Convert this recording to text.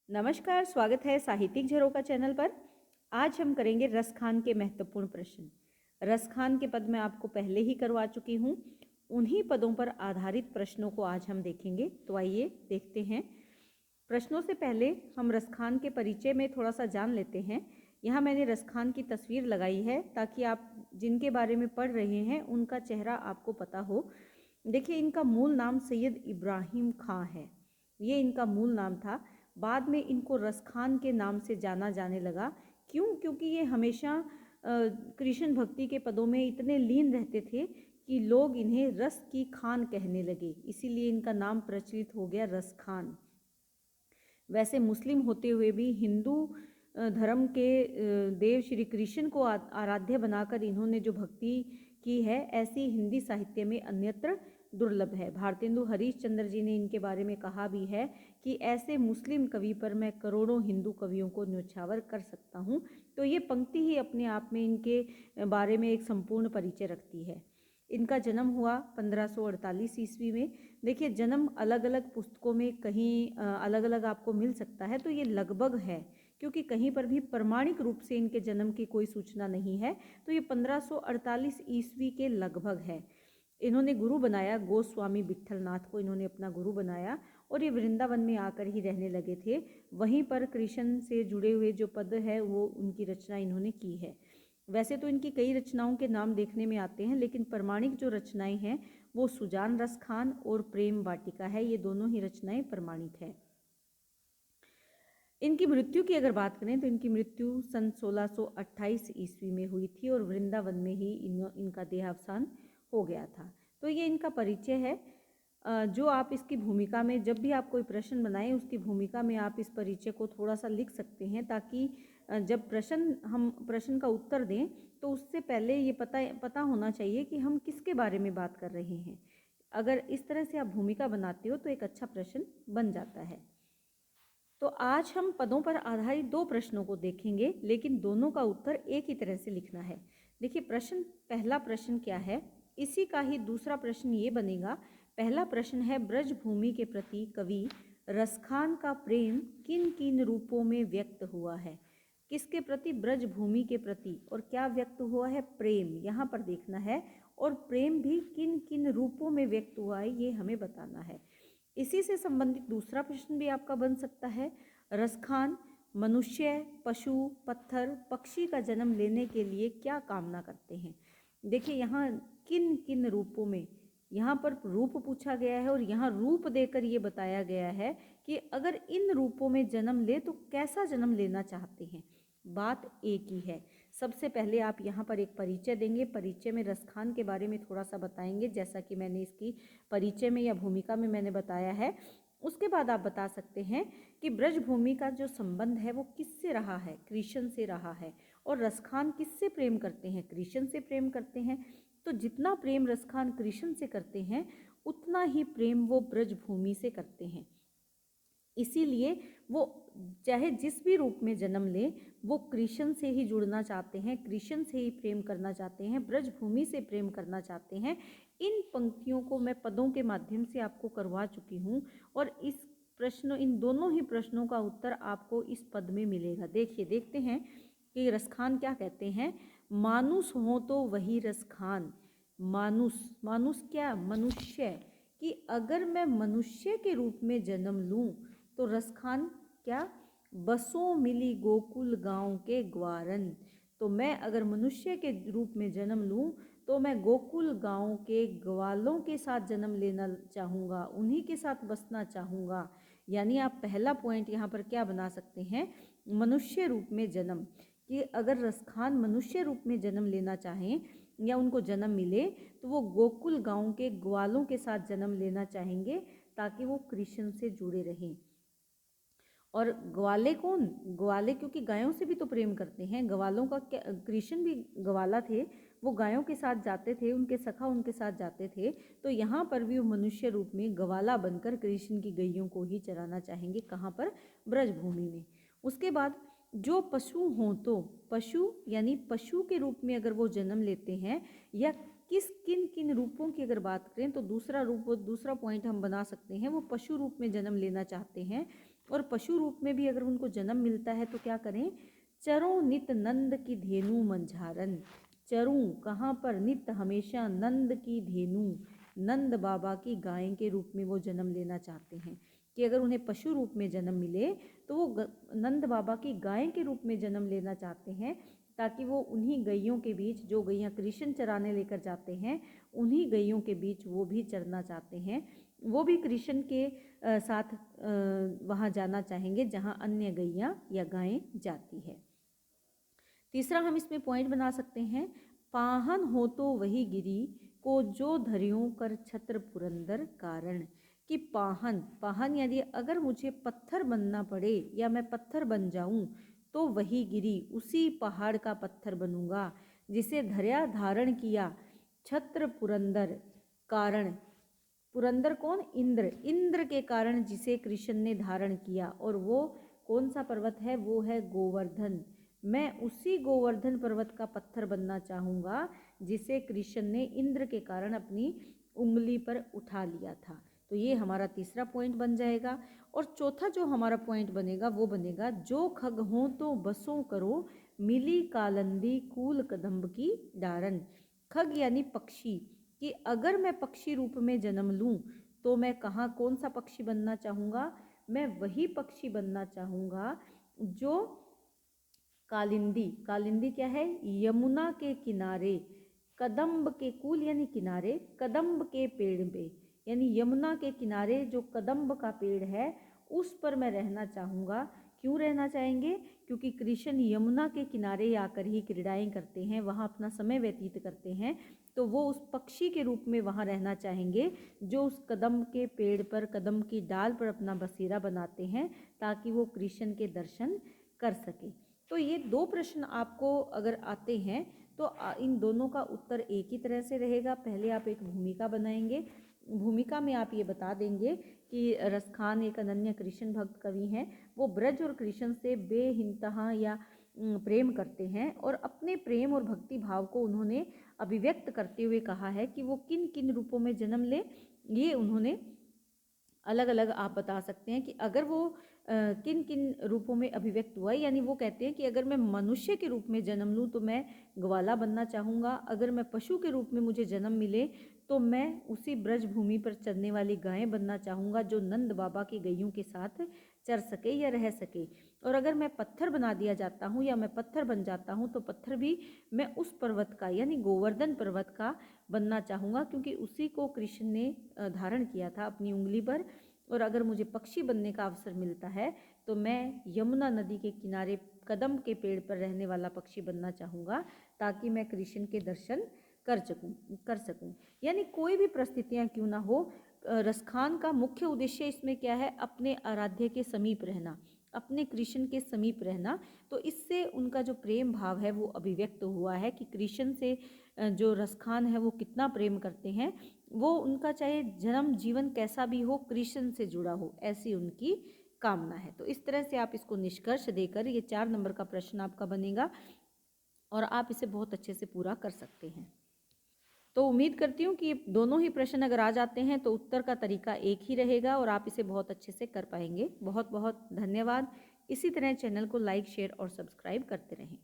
नमस्कार, स्वागत है साहित्यिक झरोखा चैनल पर। आज हम करेंगे रसखान के महत्वपूर्ण प्रश्न। रसखान के पद मैं आपको पहले ही करवा चुकी हूँ। उन्हीं पदों पर आधारित प्रश्नों को आज हम देखेंगे। तो आइए देखते हैं। प्रश्नों से पहले हम रसखान के परिचय में थोड़ा सा जान लेते हैं। यहाँ मैंने रसखान की तस्वीर लगाई है ताकि आप जिनके बारे में पढ़ रहे हैं उनका चेहरा आपको पता हो। देखिए, इनका मूल नाम सैयद इब्राहिम खां है। ये इनका मूल नाम था। बाद में इनको रसखान के नाम से जाना जाने लगा। क्यों? क्योंकि ये हमेशा कृष्ण भक्ति के पदों में इतने लीन रहते थे कि लोग इन्हें रस की खान कहने लगे, इसीलिए इनका नाम प्रचलित हो गया रसखान। वैसे मुस्लिम होते हुए भी हिंदू धर्म के देव श्री कृष्ण को आराध्य बनाकर इन्होंने जो भक्ति की है, ऐसी हिंदी साहित्य में अन्यत्र दुर्लभ है। भारतेंदु हरीशचंद्र जी ने इनके बारे में कहा भी है कि ऐसे मुस्लिम कवि पर मैं करोड़ों हिंदू कवियों को न्योछावर कर सकता हूँ। तो ये पंक्ति ही अपने आप में इनके बारे में एक संपूर्ण परिचय रखती है। इनका जन्म हुआ 1548 ईस्वी में। देखिए, जन्म अलग अलग पुस्तकों में कहीं अलग अलग आपको मिल सकता है, तो ये लगभग है क्योंकि कहीं पर भी प्रमाणिक रूप से इनके जन्म की कोई सूचना नहीं है। तो ये 1548 ईस्वी के लगभग है। इन्होंने गुरु बनाया, गोस्वामी विट्ठलनाथ को इन्होंने अपना गुरु बनाया और ये वृंदावन में आकर ही रहने लगे थे। वहीं पर कृष्ण से जुड़े हुए जो पद है वो उनकी रचना इन्होंने की है। वैसे तो इनकी कई रचनाओं के नाम देखने में आते हैं, लेकिन प्रमाणिक जो रचनाएं हैं वो सुजान रसखान और प्रेम वाटिका है। ये दोनों ही रचनाएं प्रमाणित है। इनकी मृत्यु की अगर बात करें तो इनकी मृत्यु सन 1628 ईस्वी में हुई थी और वृंदावन में ही इनका देहावसान हो गया था। तो ये इनका परिचय है। जो आप इसकी भूमिका में जब भी आप कोई प्रश्न बनाएं, उसकी भूमिका में आप इस परिचय को थोड़ा सा लिख सकते हैं, ताकि जब हम प्रश्न का उत्तर दें तो उससे पहले ये पता होना चाहिए कि हम किसके बारे में बात कर रहे हैं। अगर इस तरह से आप भूमिका बनाते हो तो एक अच्छा प्रश्न बन जाता है। तो आज हम पदों पर आधारित दो प्रश्नों को देखेंगे, लेकिन दोनों का उत्तर एक ही तरह से लिखना है। देखिए, पहला प्रश्न क्या है, इसी का ही दूसरा प्रश्न ये बनेगा। पहला प्रश्न है, ब्रजभूमि के प्रति कवि रसखान का प्रेम किन किन रूपों में व्यक्त हुआ है। किसके प्रति? ब्रजभूमि के प्रति। और क्या व्यक्त हुआ है? प्रेम। यहाँ पर देखना है। और प्रेम भी किन किन रूपों में व्यक्त हुआ है ये हमें बताना है। इसी से संबंधित दूसरा प्रश्न भी आपका बन सकता है। रसखान मनुष्य, पशु, पत्थर, पक्षी का जन्म लेने के लिए क्या कामना करते हैं। देखिए, यहाँ किन किन रूपों में, यहाँ पर रूप पूछा गया है और यहाँ रूप देकर ये बताया गया है कि अगर इन रूपों में जन्म ले तो कैसा जन्म लेना चाहते हैं। बात एक ही है। सबसे पहले आप यहाँ पर एक परिचय देंगे। परिचय में रसखान के बारे में थोड़ा सा बताएंगे, जैसा कि मैंने इसकी परिचय में या भूमिका में मैंने बताया है। उसके बाद आप बता सकते हैं कि ब्रजभूमि का जो संबंध है वो किससे रहा है? कृष्ण से रहा है। और रसखान किससे प्रेम करते हैं? कृष्ण से प्रेम करते हैं। तो जितना प्रेम रसखान कृष्ण से करते हैं, उतना ही प्रेम वो ब्रजभूमि से करते हैं। इसीलिए वो चाहे जिस भी रूप में जन्म ले, वो कृष्ण से ही जुड़ना चाहते हैं, कृष्ण से ही प्रेम करना चाहते हैं, ब्रजभूमि से प्रेम करना चाहते हैं। इन पंक्तियों को मैं पदों के माध्यम से आपको करवा चुकी हूँ और इन दोनों ही प्रश्नों का उत्तर आपको इस पद में मिलेगा। देखते हैं कि रसखान क्या कहते हैं। मानुष हो तो वही रसखान। मानुष क्या? मनुष्य। कि अगर मैं मनुष्य के रूप में जन्म लूँ तो रसखान क्या? बसों मिली गोकुल गांव के ग्वारन। तो मैं अगर मनुष्य के रूप में जन्म लूँ तो मैं गोकुल गांव के ग्वालों के साथ जन्म लेना चाहूँगा, उन्हीं के साथ बसना चाहूँगा। यानी आप पहला पॉइंट यहाँ पर क्या बना सकते हैं? मनुष्य रूप में जन्म। कि अगर रसखान मनुष्य रूप में जन्म लेना चाहें या उनको जन्म मिले तो वो गोकुल गांव के ग्वालों के साथ जन्म लेना चाहेंगे, ताकि वो कृष्ण से जुड़े रहें। और ग्वाले कौन? ग्वाले क्योंकि गायों से भी तो प्रेम करते हैं। ग्वालों का क्या? कृष्ण भी ग्वाला थे, वो गायों के साथ जाते थे, उनके सखा उनके साथ जाते थे। तो यहाँ पर भी वो मनुष्य रूप में ग्वाला बनकर कृष्ण की गैयों को ही चराना चाहेंगे। कहाँ पर? ब्रजभूमि में। उसके बाद जो पशु हों तो, पशु यानी पशु के रूप में अगर वो जन्म लेते हैं, या किन किन रूपों की अगर बात करें तो दूसरा पॉइंट हम बना सकते हैं, वो पशु रूप में जन्म लेना चाहते हैं। और पशु रूप में भी अगर उनको जन्म मिलता है तो क्या करें, चरों नित नंद की धेनु मंझारन। चरूं कहाँ पर, नित हमेशा, नंद की धेनु, नंद बाबा की गाय के रूप में वो जन्म लेना चाहते हैं कि अगर उन्हें पशु रूप में जन्म मिले तो वो नंद बाबा की गाय के रूप में जन्म लेना चाहते हैं, ताकि वो उन्हीं गैयों के बीच, जो गैयाँ कृष्ण चराने लेकर जाते हैं, उन्हीं गैयों के बीच वो भी चरना चाहते हैं। वो भी कृष्ण के साथ वहाँ जाना चाहेंगे जहाँ अन्य गैयाँ या गायें जाती है। तीसरा हम इसमें पॉइंट बना सकते हैं, पाहन हो तो वही गिरी को जो धरियों कर छत्र पुरंदर कारण। कि पाहन, पाहन यानी अगर मुझे पत्थर बनना पड़े या मैं पत्थर बन जाऊं तो वही गिरी, उसी पहाड़ का पत्थर बनूंगा जिसे धर्या धारण किया छत्र पुरंदर कारण। पुरंदर कौन, इंद्र, इंद्र के कारण जिसे कृष्ण ने धारण किया, और वो कौन सा पर्वत है, वो है गोवर्धन। मैं उसी गोवर्धन पर्वत का पत्थर बनना चाहूँगा जिसे कृष्ण ने इंद्र के कारण अपनी उंगली पर उठा लिया था। तो ये हमारा तीसरा पॉइंट बन जाएगा। और चौथा जो हमारा पॉइंट बनेगा वो बनेगा, जो खग हों तो बसों करो मिली कालंदी कूल कदम्ब की डारन। खग यानी पक्षी, कि अगर मैं पक्षी रूप में जन्म लूँ तो मैं कहाँ, कौन सा पक्षी बनना चाहूँगा, मैं वही पक्षी बनना चाहूँगा जो कालिंदी, कालिंदी क्या है, यमुना के किनारे कदम्ब के, कूल यानी किनारे, कदम्ब के पेड़ पे, यानी यमुना के किनारे जो कदम्ब का पेड़ है उस पर मैं रहना चाहूँगा। क्यों रहना चाहेंगे, क्योंकि कृष्ण यमुना के किनारे आकर ही क्रीड़ाएं करते हैं, वहाँ अपना समय व्यतीत करते हैं, तो वो उस पक्षी के रूप में वहाँ रहना चाहेंगे जो उस कदम्ब के पेड़ पर, कदम्ब की डाल पर अपना बसेरा बनाते हैं ताकि वो कृष्ण के दर्शन कर सके। तो ये दो प्रश्न आपको अगर आते हैं तो इन दोनों का उत्तर एक ही तरह से रहेगा। पहले आप एक भूमिका बनाएंगे, भूमिका में आप ये बता देंगे कि रसखान एक अनन्य कृष्ण भक्त कवि हैं, वो ब्रज और कृष्ण से बेइंतहा या प्रेम करते हैं, और अपने प्रेम और भक्ति भाव को उन्होंने अभिव्यक्त करते हुए कहा है कि वो किन किन रूपों में जन्म ले। ये उन्होंने अलग अलग आप बता सकते हैं कि अगर वो किन किन रूपों में अभिव्यक्त हुआ, यानी वो कहते हैं कि अगर मैं मनुष्य के रूप में जन्म लूँ तो मैं ग्वाला बनना चाहूँगा, अगर मैं पशु के रूप में मुझे जन्म मिले तो मैं उसी ब्रज भूमि पर चरने वाली गाय बनना चाहूँगा जो नंद बाबा की गैयों के साथ चर सके या रह सके, और अगर मैं पत्थर बना दिया जाता हूँ या मैं पत्थर बन जाता हूँ तो पत्थर भी मैं उस पर्वत का यानी गोवर्धन पर्वत का बनना चाहूँगा, क्योंकि उसी को कृष्ण ने धारण किया था अपनी उंगली पर। और अगर मुझे पक्षी बनने का अवसर मिलता है तो मैं यमुना नदी के किनारे कदम के पेड़ पर रहने वाला पक्षी बनना चाहूँगा ताकि मैं कृष्ण के दर्शन कर सकूँ। यानी कोई भी परिस्थितियाँ क्यों ना हो, रसखान का मुख्य उद्देश्य इसमें क्या है, अपने आराध्य के समीप रहना, अपने कृष्ण के समीप रहना। तो इससे उनका जो प्रेम भाव है वो अभिव्यक्त हुआ है कि कृष्ण से जो रसखान है वो कितना प्रेम करते हैं, वो उनका चाहे जन्म जीवन कैसा भी हो कृष्ण से जुड़ा हो, ऐसी उनकी कामना है। तो इस तरह से आप इसको निष्कर्ष देकर ये 4 नंबर का प्रश्न आपका बनेगा और आप इसे बहुत अच्छे से पूरा कर सकते हैं। तो उम्मीद करती हूँ कि दोनों ही प्रश्न अगर आ जाते हैं तो उत्तर का तरीका एक ही रहेगा और आप इसे बहुत अच्छे से कर पाएंगे। बहुत बहुत धन्यवाद। इसी तरह चैनल को लाइक, शेयर और सब्सक्राइब करते रहें।